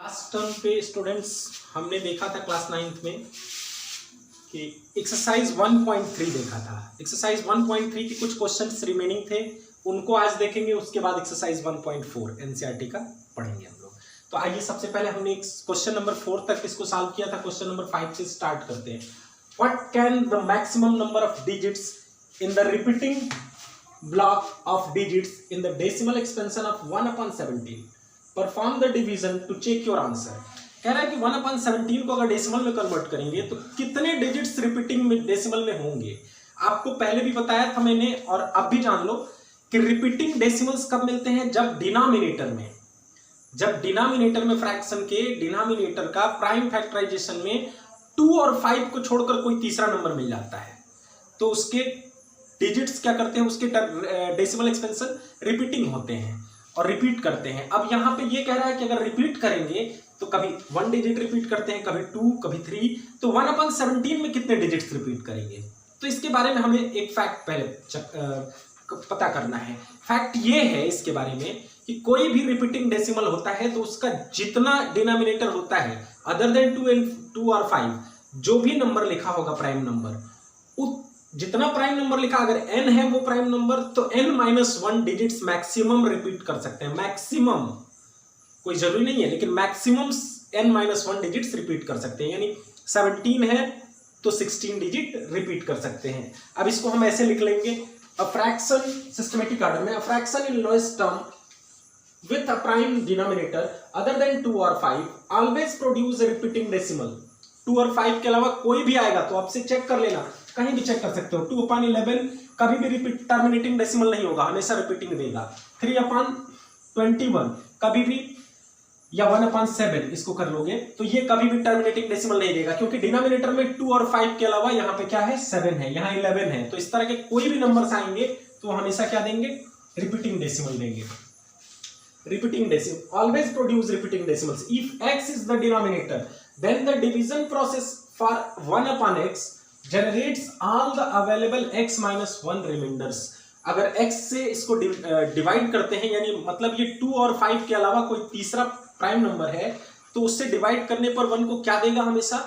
Last term पे students हमने देखा था क्लास 9th में कि एक्सरसाइज 1.3 देखा था। एक्सरसाइज 1.3 के कुछ क्वेश्चंस रिमेनिंग थे, उनको आज देखेंगे। उसके बाद एक्सरसाइज 1.4 एनसीईआरटी का पढ़ेंगे हम लोग। तो आइए सबसे पहले हमने क्वेश्चन नंबर 4 तक इसको सॉल्व किया था। क्वेश्चन नंबर 5 से स्टार्ट करते हैं। What can the maximum number of digits in the repeating block of digits in the decimal expansion of 1/17? Perform the division to check your answer. कह रहा है कि 1/17 को अगर डेसिमल में कन्वर्ट करेंगे तो कितने डिजिट्स रिपीटिंग में डेसिमल में होंगे। आपको पहले भी बताया था मैंने और अब भी जान लो कि रिपीटिंग डेसिमल्स कब मिलते हैं, जब डिनोमिनेटर में फ्रैक्शन के डिनोमिनेटर का प्राइम फैक्टराइजेशन में 2 और 5 को छोड़कर कोई तीसरा नंबर मिल जाता है तो उसके डिजिट्स क्या करते हैं, उसके डेसिमल एक्सपेंशन रिपीटिंग होते हैं और रिपीट करते हैं। अब यहां पे ये कह रहा है कि अगर रिपीट करेंगे तो कभी 1 डिजिट रिपीट करते हैं, कभी 2, कभी 3, तो 1/17 में कितने डिजिट्स रिपीट करेंगे। तो इसके बारे में हमें एक फैक्ट पहले पता करना है। फैक्ट ये है इसके बारे में कि कोई भी रिपीटिंग डेसिमल होता है तो उसका जितना डिनोमिनेटर होता है अदर देन 2 और 5, जो भी नंबर लिखा होगा प्राइम नंबर, जितना प्राइम नंबर लिखा, अगर n है वो प्राइम नंबर, तो n-1 डिजिट्स मैक्सिमम रिपीट कर सकते हैं। मैक्सिमम, कोई जरूरी नहीं है, लेकिन मैक्सिमम n-1 डिजिट्स रिपीट कर सकते हैं। यानी 17 है तो 16 डिजिट रिपीट कर सकते हैं। अब इसको हम ऐसे लिख लेंगे, अ फ्रैक्शन सिस्टमेटिक ऑर्डर में, a fraction in lowest term with a prime denominator other than 2 or 5 always produce a repeating decimal। 2 और 5 के अलावा कोई भी आएगा तो आपसे चेक कर लेना, कहीं भी चेक कर सकते हो। 2/11 कभी भी रिपीट टर्मिनेटिंग डेसिमल नहीं होगा, हमेशा रिपीटिंग देगा। 3/21 कभी भी, या 1/7 इसको कर लोगे तो ये कभी भी टर्मिनेटिंग डेसिमल नहीं देगा, क्योंकि डिनोमिनेटर में 2 और 5 के अलावा यहाँ पे क्या है, 7 है, यहाँ 11 है। तो इस तरह के कोई भी नंबर्स आएंगे तो हमेशा क्या देंगे, रिपीटिंग डेसिमल देंगे। Repeating decimal always produce repeating decimals. If x is the denominator, then the division process for 1/x generates all the available x-1 remainders। अगर x से इसको डिवाइड करते हैं, यानी मतलब ये 2 और 5 के अलावा कोई तीसरा प्राइम नंबर है, तो उससे डिवाइड करने पर 1 को क्या देगा, हमेशा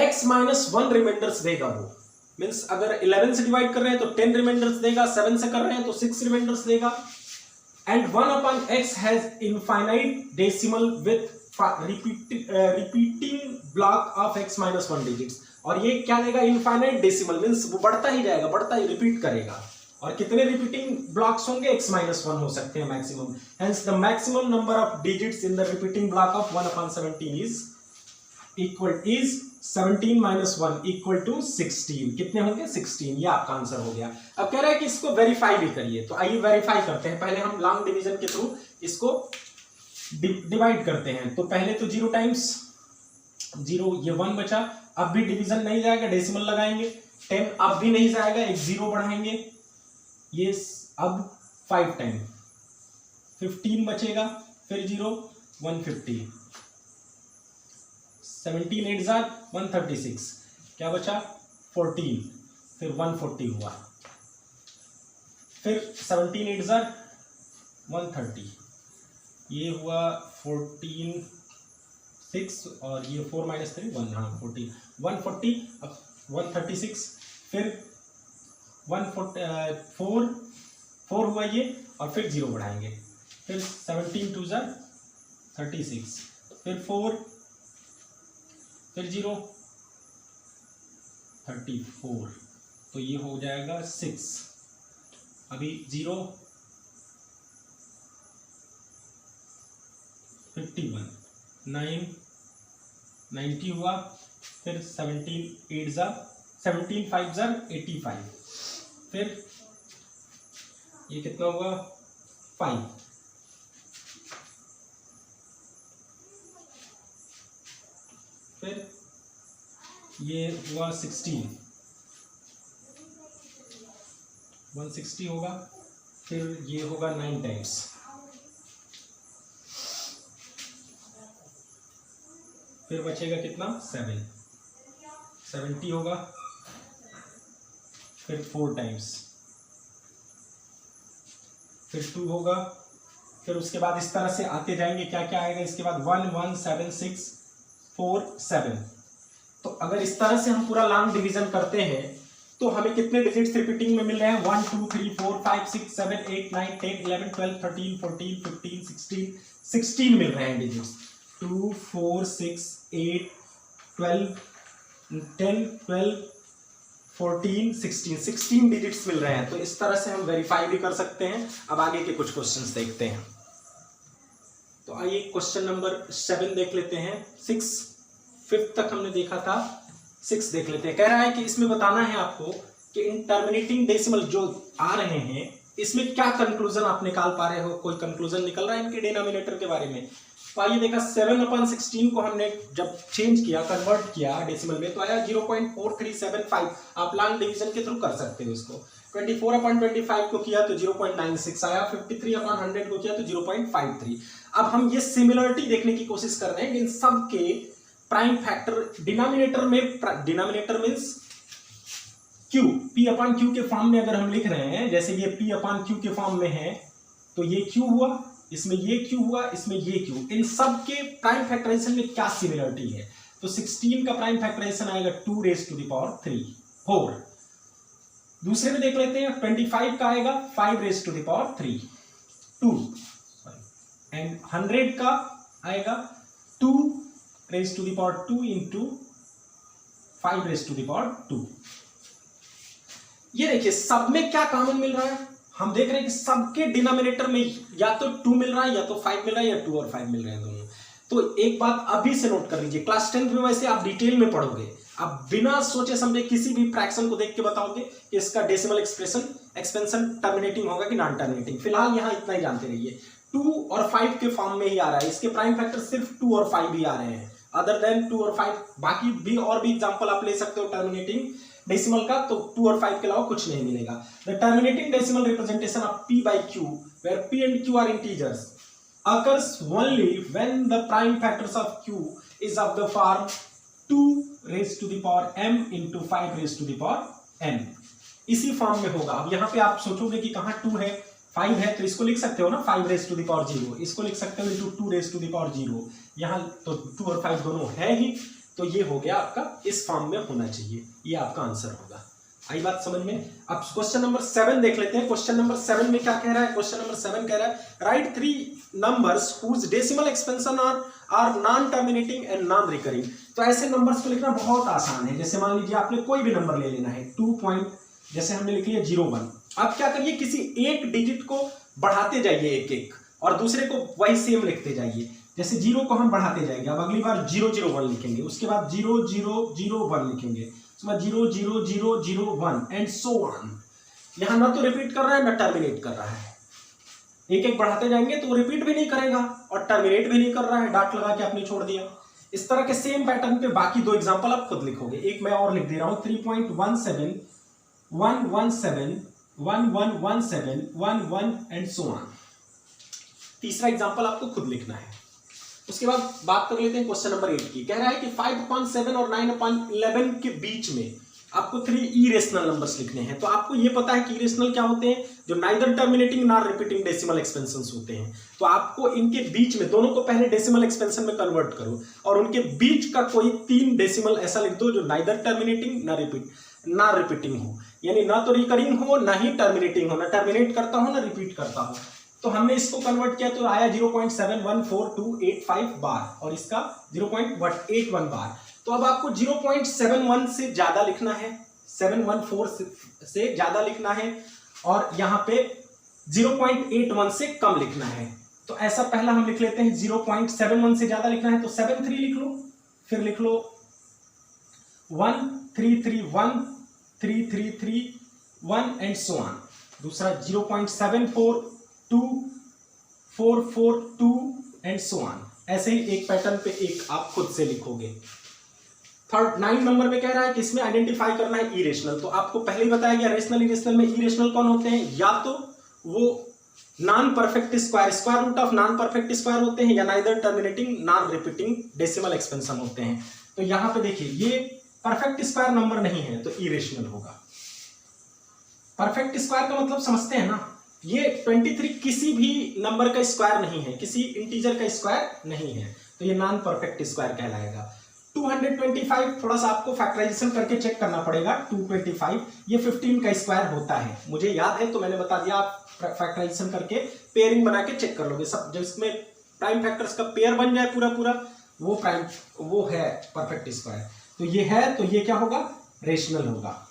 x-1 रिमाइंडर्स देगा। वो मीन्स अगर 11 से डिवाइड कर रहे हैं तो 10 रिमाइंडर्स देगा, 7 से कर रहे हैं तो 6 रिमाइंडर्स देगा। And 1/x has infinite decimal with repeating block of x-1 digits। और ये क्या देगा, इनफाइनाइट डेसिमल, मीन्स वो बढ़ता ही जाएगा, बढ़ता ही रिपीट करेगा। और कितने रिपीटिंग ब्लॉक्स होंगे, x-1 हो सकते हैं maximum. Hence the maximum number of digits in the repeating block of 1/17 is 17-1 equal to 16। कितने होंगे, 16। ये आपका आंसर हो गया। अब कह रहा है कि इसको वेरीफाई भी करिए, तो आइए वेरीफाई करते हैं। पहले हम लॉन्ग डिवीजन के थ्रू इसको डिवाइड करते हैं। तो पहले तो 0 टाइम्स 0, ये 1 बचा। अब भी डिवीजन नहीं जाएगा, डेसिमल लगाएंगे। 10 अब भी नहीं जाएगा, एक 0 बढ़ाएंगे, ये अब 5 टाइम 15 बचेगा, फिर 0, 150, 17 8 136, क्या बचा 14, फिर 140 हुआ, फिर 17 8 130, ये हुआ 14 6, और ये 4 - 3 1, हाँ 14, 140, अब 136, फिर 4 हुआ ये, और फिर 0 बढ़ाएंगे, फिर 17 2 36, फिर 4, फिर 0 34, तो ये हो जाएगा 6, अभी 0 51, 9 90 हुआ, फिर 17 5 85, फिर ये कितना हुआ 5, फिर ये हुआ 16, 160 होगा, फिर ये होगा 9 टाइम्स, फिर बचेगा कितना 7, 70 होगा, फिर 4 टाइम्स, फिर 2 होगा, फिर उसके बाद इस तरह से आते जाएंगे, क्या क्या आएगा इसके बाद 1 1 7 6 4 7। तो अगर इस तरह से हम पूरा लॉन्ग डिवीजन करते हैं तो हमें कितने डिजिट्स रिपीटिंग में मिल रहे हैं? 1 2 3 4 5 6 7 8 9 10 11 12 13 14 15 16 मिल रहे हैं डिजिट्स। 2 4 6 8 12 10 12 14 16 डिजिट्स मिल रहे हैं। तो इस तरह से हम वेरीफाई भी कर सकते हैं। अब आगे के कुछ क्वेश्चंस देखते हैं। तो आइए क्वेश्चन नंबर 7 देख लेते हैं। 5th तक हमने देखा था, 6 देख लेते हैं। कह रहा है कि इसमें बताना है आपको कि इन टर्मिनेटिंग डेसिमल जो आ रहे हैं इसमें क्या कंक्लूजन आप निकाल पा रहे हो, कोई कंक्लूजन निकल रहा है इनके डिनोमिनेटर के बारे में। तो आइए देखा 7/16 को हमने जब चेंज किया, कन्वर्ट किया डेसिमल में, तो आया 0.4375। आप लॉन्ग डिवीजन के थ्रू कर सकते हो इसको। 24/25 को किया तो 0.96 आया, 53/100 को किया तो 0.53। अब हम ये सिमिलरिटी देखने की कोशिश कर रहे हैं कि इन सब के प्राइम फैक्टर डिनोमिनेटर में, डिनोमिनेटर मींस Q, P/Q के फॉर्म में अगर हम लिख रहे हैं, जैसे ये P/Q के फॉर्म में है तो ये Q हुआ, इसमें ये Q हुआ, इसमें ये Q। इन सब के प्राइम फैक्टराइजेशन में क्या सिमिलरिटी है? तो 16 का प्राइम फैक्टराइजेशन आएगा 2⁻³ 4। दूसरे में देख लेते हैं 25 का आएगा 5⁻³ 2 एंड 100 का आएगा 2⁻² इंटू 5⁻²। ये देखिए सब में क्या कॉमन मिल रहा है? हम देख रहे हैं कि सबके डिनोमिनेटर में या तो 2 मिल रहा है या तो 5 मिल रहा है या 2 और 5 मिल रहे हैं दोनों। तो एक बात अभी से नोट कर लीजिए, क्लास 10th में वैसे आप डिटेल में पढ़ोगे, आप बिना सोचे समझे किसी भी फ्रैक्शन को देख के बताओगे कि इसका डेसिमल एक्सपेंशन टर्मिनेटिंग होगा कि नॉन टर्मिनेटिंग। फिलहाल यहाँ इतना ही जानते रहिए, 2 और 5 के फॉर्म में ही आ रहा है। इसके प्राइम फैक्टर सिर्फ 2 और 5 ही आ रहे हैं, अदर देन 2 और 5। बाकी भी और भी एग्जांपल आप ले सकते हो टर्मिनेटिंग डेसिमल का, तो 2 और 5 के अलावा कुछ नहीं मिलेगा। The terminating decimal representation of P/Q where P and Q are integers occurs only when the prime factors of Q is of the form 2⁻m into 5⁻n। इसी फॉर्म में होगा। अब यहाँ पे आप सोचोगे कि कहाँ 2 है 5 है, तो इसको लिख सकते हो ना 5⁻0, इसको लिख सकते हो इंटू 2⁻0। यहाँ तो 2 और 5 दोनों है ही, तो ये हो गया आपका, इस फॉर्म में होना चाहिए, ये आपका आंसर होगा। आई बात समझ में? अब क्वेश्चन नंबर 7 देख लेते हैं। क्वेश्चन नंबर 7 में क्या कह रहा है? क्वेश्चन नंबर 7 कह रहा है right 3 numbers whose decimal expansion are non terminating and non recurring. तो ऐसे नंबर्स को लिखना बहुत आसान है। जैसे मान लीजिए आपने कोई भी नंबर ले लेना है, 2 पॉइंट, जैसे हमने लिख लिया 01। अब क्या करिए, किसी एक डिजिट को बढ़ाते जाइए एक एक, और दूसरे को वही सेम लिखते जाइए। जैसे 0 को हम बढ़ाते जाएंगे, अब अगली बार 001 लिखेंगे, उसके बाद 0001 लिखेंगे, उसके बाद 00001 एंड सो ऑन। यहां ना तो रिपीट कर रहा है ना टर्मिनेट कर रहा है। एक एक बढ़ाते जाएंगे तो रिपीट भी नहीं करेगा और टर्मिनेट भी नहीं कर रहा है, डॉट लगा के आपने छोड़ दिया। इस तरह के सेम पैटर्न पे बाकी 2 एग्जांपल आप खुद लिखोगे। एक मैं और लिख दे रहा हूं, 3.17 117 1117 11 एंड सो ऑन। तीसरा एग्जांपल आपको खुद लिखना है। उसके बाद बात कर लेते हैं क्वेश्चन नंबर 8 की। कह रहा है कि 5/7 और 9/11 के बीच में आपको 3 इरेशनल नंबर्स लिखने हैं। तो आपको ये पता है कि इरेशनल क्या होते हैं? जो neither terminating nor repeating decimal expansions होते हैं। तो आपको इनके बीच में, दोनों को पहले डेसिमल एक्सपेंशन में कन्वर्ट करो और उनके बीच का कोई 3 डेसिमल ऐसा लिख दो जो नाइदर टर्मिनेटिंग ना रिपीटिंग हो, यानी ना तो रिकरिंग हो ना ही टर्मिनेटिंग हो, ना टर्मिनेट करता हो ना रिपीट करता हो। तो हमने इसको कन्वर्ट किया तो आया 0.714285 बार और इसका 0.81 बार। तो अब आपको 0.71 से ज्यादा लिखना है, 714 से ज्यादा लिखना है, और यहां पे 0.81 से कम लिखना है। तो ऐसा पहला हम लिख लेते हैं, 0.71 से ज्यादा लिखना है तो 73 लिख लो, फिर लिख लो 1331 3331 एंड सो ऑन। दूसरा 0.742 442 एंड सो ऑन। ऐसे ही एक पैटर्न पे एक आप खुद से लिखोगे। थर्ड 9 नंबर में कह रहा है कि इसमें आइडेंटिफाई करना है इरेशनल। तो आपको पहले ही बताया गया रेशनल इरेशनल में इरेशनल कौन होते हैं? या तो वो non perfect square root of non perfect square होते हैं, या neither terminating non repeating decimal expansion होते हैं। तो यहां पे देखिए ये परफेक्ट स्क्वायर नंबर नहीं है तो इरेशनल होगा। परफेक्ट स्क्वायर का मतलब समझते हैं ना, ये 23 किसी भी नंबर का स्क्वायर नहीं है, किसी इंटीजर का स्क्वायर नहीं है, तो ये नॉन परफेक्ट स्क्वायर कहलाएगा। 225 थोड़ा सा आपको फैक्टराइजेशन करके चेक करना पड़ेगा। 225 ये 15 का स्क्वायर होता है, मुझे याद है तो मैंने बता दिया। आप फैक्टराइजेशन करके पेयरिंग बना के चेक कर लोगे, सब जिसमें प्राइम फैक्टर्स का पेयर बन जाए पूरा पूरा, वो है परफेक्ट स्क्वायर। तो ये है, तो ये क्या होगा, रेशनल होगा,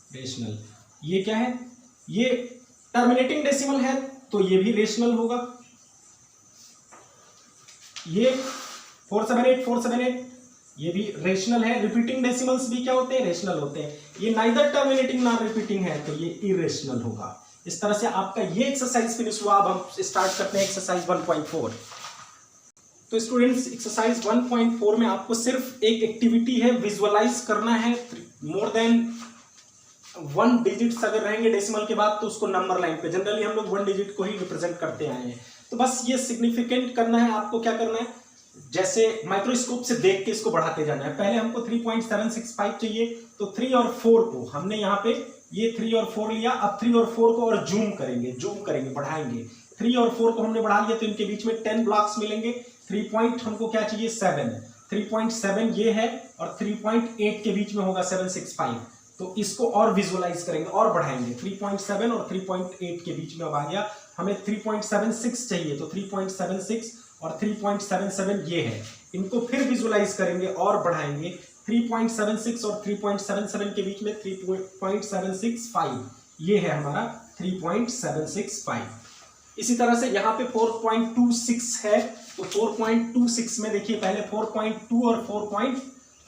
रेशनल। ये क्या है, ये टर्मिनेटिंग डेसिमल है तो ये भी रेशनल होगा। ये 478 ये भी रेशनल है। रिपीटिंग डेसिमल्स भी क्या होते हैं, रेशनल होते हैं। ये नाइदर टर्मिनेटिंग नॉर रिपीटिंग है तो ये इरेशनल होगा। इस तरह से आपका ये एक्सरसाइज फिनिश हुआ। अब हम स्टार्ट करते हैं एक्सरसाइज 1.4। तो स्टूडेंट्स एक्सरसाइज 1.4 में आपको सिर्फ एक एक्टिविटी है, विजुअलाइज करना है। मोर देन 1 डिजिट्स अगर रहेंगे डेसिमल के बाद तो उसको नंबर लाइन पे, जनरली हम लोग 1 डिजिट को ही रिप्रेजेंट करते आए हैं। तो बस ये सिग्निफिकेंट करना है आपको। क्या करना है, जैसे माइक्रोस्कोप से देख के इसको बढ़ाते जाना है। पहले हमको 3.765 चाहिए, तो 3 और 4 को हमने यहाँ पे ये 3 और 4 लिया। अब 3 और 4 को और जूम करेंगे, बढ़ाएंगे। 3 और 4 को हमने बढ़ा लिया तो इनके बीच में 10 ब्लॉक्स मिलेंगे। 3 पॉइंट हमको क्या चाहिए, 7। 3.7 ये है और 3.8 के बीच में होगा 765। तो इसको और विजुअलाइज करेंगे और बढ़ाएंगे। 3.7 और 3.8 के बीच में अब आ गया। हमें 3.76 चाहिए, तो 3.76 और 3.77 ये है। इनको फिर विजुअलाइज करेंगे और बढ़ाएंगे। 3.76 और 3.77 के बीच में 3.765 ये है हमारा 3.765। इसी तरह से यहाँ पे 4.26 है, तो 4.26 में देखिए पहले 4.2 और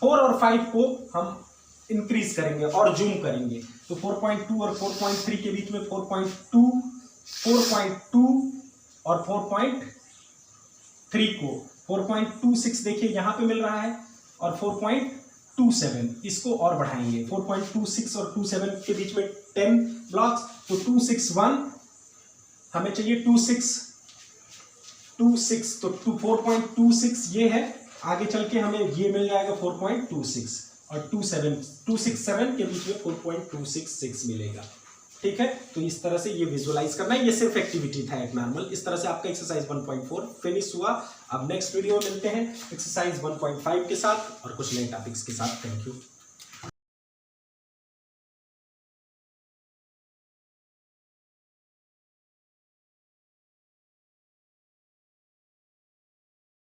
4 और 5 को हम इंक्रीज करेंगे और जूम करेंगे। तो 4.2 और 4.3 के बीच में 4.2 और 4.3 को 4.26 देखिए यहाँ पे मिल रहा है, और 4.27 इसको और बढ़ाएंगे। 4.26 और 27 के बीच में 10 ब्लॉक्स, तो 261 हमें चाहिए। 26 तो 4.26 ये है। आगे चल के हमें ये मिल जाएगा 4.26 और 267 के बीच में 4.266 मिलेगा। ठीक है, तो इस तरह से ये विजुअलाइज करना है। ये सिर्फ एक्टिविटी था एक नॉर्मल। इस तरह से आपका एक्सरसाइज 1.4 फिनिश हुआ। अब नेक्स्ट वीडियो में मिलते हैं एक्सरसाइज 1.5 के साथ और कुछ नए टॉपिक्स के साथ। Thank you.